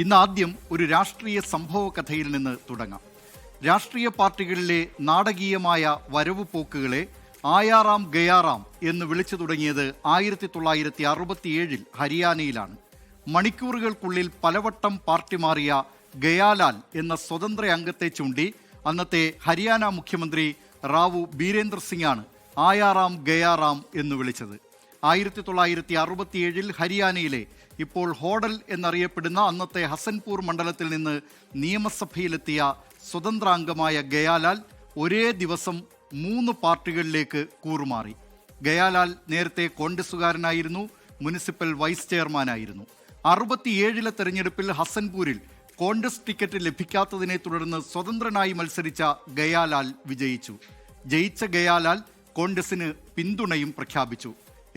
ഇന്ന് ആദ്യം ഒരു രാഷ്ട്രീയ സംഭവ കഥയിൽ നിന്ന് തുടങ്ങാം. രാഷ്ട്രീയ പാർട്ടികളിലെ നാടകീയമായ വരവ് പോക്കുകളെ ആയാറാം ഗയാറാം എന്ന് വിളിച്ചു തുടങ്ങിയത് 1967 ഹരിയാനയിലാണ്. മണിക്കൂറുകൾക്കുള്ളിൽ പലവട്ടം പാർട്ടി മാറിയ ഗയാലാൽ എന്ന സ്വതന്ത്ര അംഗത്തെ ചൂണ്ടി അന്നത്തെ ഹരിയാന മുഖ്യമന്ത്രി റാവു ബീരേന്ദർ സിംഗാണ് ആയാറാം ഗയാറാം എന്ന് വിളിച്ചത്. 1967 ഹരിയാനയിലെ ഇപ്പോൾ ഹോഡൽ എന്നറിയപ്പെടുന്ന അന്നത്തെ ഹസൻപൂർ മണ്ഡലത്തിൽ നിന്ന് നിയമസഭയിലെത്തിയ സ്വതന്ത്ര അംഗമായ ഗയാലാൽ ഒരേ ദിവസം 3 പാർട്ടികളിലേക്ക് കൂറുമാറി. ഗയാലാൽ നേരത്തെ കോൺഗ്രസുകാരനായിരുന്നു, മുനിസിപ്പൽ വൈസ് ചെയർമാനായിരുന്നു. 67 തെരഞ്ഞെടുപ്പിൽ ഹസൻപൂരിൽ കോൺഗ്രസ് ടിക്കറ്റ് ലഭിക്കാത്തതിനെ തുടർന്ന് സ്വതന്ത്രനായി മത്സരിച്ച ഗയാലാൽ വിജയിച്ചു. ജയിച്ച ഗയാലാൽ കോൺഗ്രസിന് പിന്തുണയും പ്രഖ്യാപിച്ചു.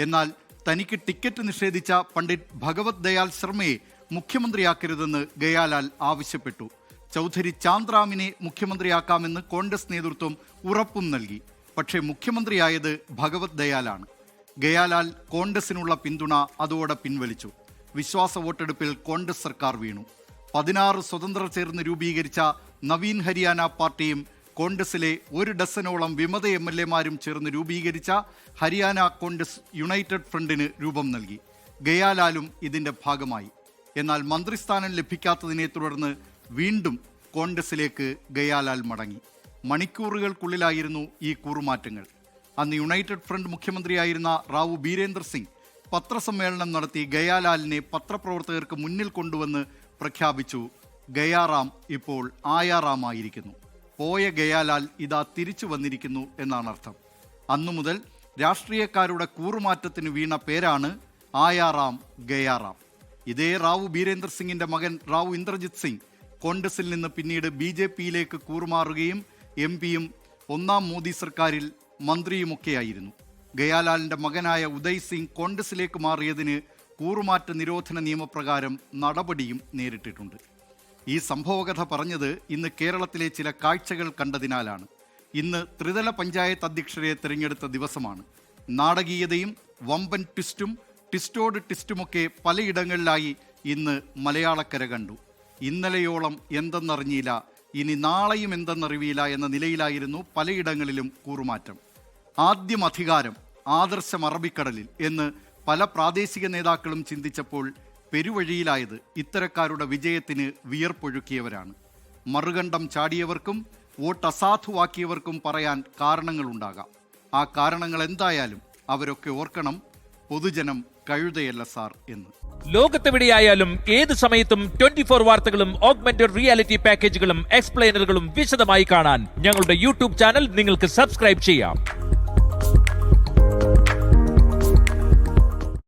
എന്നാൽ തനിക്ക് ടിക്കറ്റ് നിഷേധിച്ച പണ്ഡിറ്റ് ഭഗവത് ദയാൽ ശർമ്മയെ മുഖ്യമന്ത്രിയാക്കരുതെന്ന് ഗയാലാൽ ആവശ്യപ്പെട്ടു. ചൗധരി ചാന്ദ്രാമിനെ മുഖ്യമന്ത്രിയാക്കാമെന്ന് കോൺഗ്രസ് നേതൃത്വം ഉറപ്പും നൽകി. പക്ഷേ മുഖ്യമന്ത്രിയായത് ഭഗവത് ദയാലാണ്. ഗയാലാൽ കോൺഗ്രസിനുള്ള പിന്തുണ അതോടെ പിൻവലിച്ചു. വിശ്വാസ വോട്ടെടുപ്പിൽ കോൺഗ്രസ് സർക്കാർ വീണു. 16 സ്വതന്ത്രർ ചേർന്ന് രൂപീകരിച്ച നവീൻ ഹരിയാന പാർട്ടിയും കോൺഗ്രസിലെ 1 ഡസനോളം വിമത MLA-മാരും ചേർന്ന് രൂപീകരിച്ച ഹരിയാന കോൺഗ്രസ് യുണൈറ്റഡ് ഫ്രണ്ടിന് രൂപം നൽകി. ഗയാലാലും ഇതിന്റെ ഭാഗമായി. എന്നാൽ മന്ത്രിസ്ഥാനം ലഭിക്കാത്തതിനെ തുടർന്ന് വീണ്ടും കോൺഗ്രസിലേക്ക് ഗയാലാൽ മടങ്ങി. മണിക്കൂറുകൾക്കുള്ളിലായിരുന്നു ഈ കൂറുമാറ്റങ്ങൾ. അന്ന് യുണൈറ്റഡ് ഫ്രണ്ട് മുഖ്യമന്ത്രിയായിരുന്ന റാവു ബീരേന്ദർ സിംഗ് പത്രസമ്മേളനം നടത്തി ഗയാലാലിനെ പത്രപ്രവർത്തകർക്ക് മുന്നിൽ കൊണ്ടുവന്ന് പ്രഖ്യാപിച്ചു, ഗയാറാം ഇപ്പോൾ ആയാറാമായിരിക്കുന്നു. പോയ ഗയാലാൽ ഇതാ തിരിച്ചു വന്നിരിക്കുന്നു എന്നാണ് അർത്ഥം. അന്നു മുതൽ രാഷ്ട്രീയക്കാരുടെ കൂറുമാറ്റത്തിന് വീണ പേരാണ് ആയാറാം ഗയാറാം. ഇതേ റാവു ബീരേന്ദർ സിംഗിന്റെ മകൻ റാവു ഇന്ദ്രജിത് സിംഗ് കോൺഗ്രസിൽ നിന്ന് പിന്നീട് BJP-യിലേക്ക് കൂറുമാറുകയും MP-യും 1ാം മോദി സർക്കാരിൽ മന്ത്രിയുമൊക്കെയായിരുന്നു. ഗയാലാലിന്റെ മകനായ ഉദയ് സിംഗ് കോൺഗ്രസിലേക്ക് മാറിയതിന് കൂറുമാറ്റ നിരോധന നിയമപ്രകാരം നടപടിയും നേരിട്ടിട്ടുണ്ട്. ഈ സംഭവകഥ പറഞ്ഞത് ഇന്ന് കേരളത്തിലെ ചില കാഴ്ചകൾ കണ്ടതിനാലാണ്. ഇന്ന് ത്രിതല പഞ്ചായത്ത് അധ്യക്ഷരെ തിരഞ്ഞെടുത്ത ദിവസമാണ്. നാടകീയതയും വമ്പൻ ട്വിസ്റ്റോട് ട്വിസ്റ്റുമൊക്കെ പലയിടങ്ങളിലായി ഇന്ന് മലയാളക്കര കണ്ടു. ഇന്നലെയോളം എന്തെന്നറിഞ്ഞില്ല, ഇനി നാളെയും എന്തെന്നറിയില്ല എന്ന നിലയിലായിരുന്നു പലയിടങ്ങളിലും കൂറുമാറ്റം. ആദ്യം അധികാരം, ആദർശം അറബിക്കടലിൽ എന്ന് പല പ്രാദേശിക നേതാക്കളും ചിന്തിച്ചപ്പോൾ പെരുവഴിയിലായത് ഇത്തരക്കാരുടെ വിജയത്തിന് വിയർപ്പൊഴുക്കിയവരാണ്. മറുകണ്ഠം ചാടിയവർക്കും വോട്ട് അസാധുവാക്കിയവർക്കും പറയാൻ കാരണങ്ങളുണ്ടാകാം. ആ കാരണങ്ങൾ എന്തായാലും അവരൊക്കെ ഓർക്കണം, പൊതുജനം കഴുതയല്ല സാർ എന്ന്. ലോകത്തെവിടെയായാലും ഏത് സമയത്തും 24 വാർത്തകളും ഓഗ്മെന്റഡ് റിയാലിറ്റി പാക്കേജുകളും എക്സ്പ്ലെയിനറുകളും വിശദമായി കാണാൻ ഞങ്ങളുടെ YouTube ചാനൽ നിങ്ങൾക്ക് സബ്സ്ക്രൈബ് ചെയ്യാം.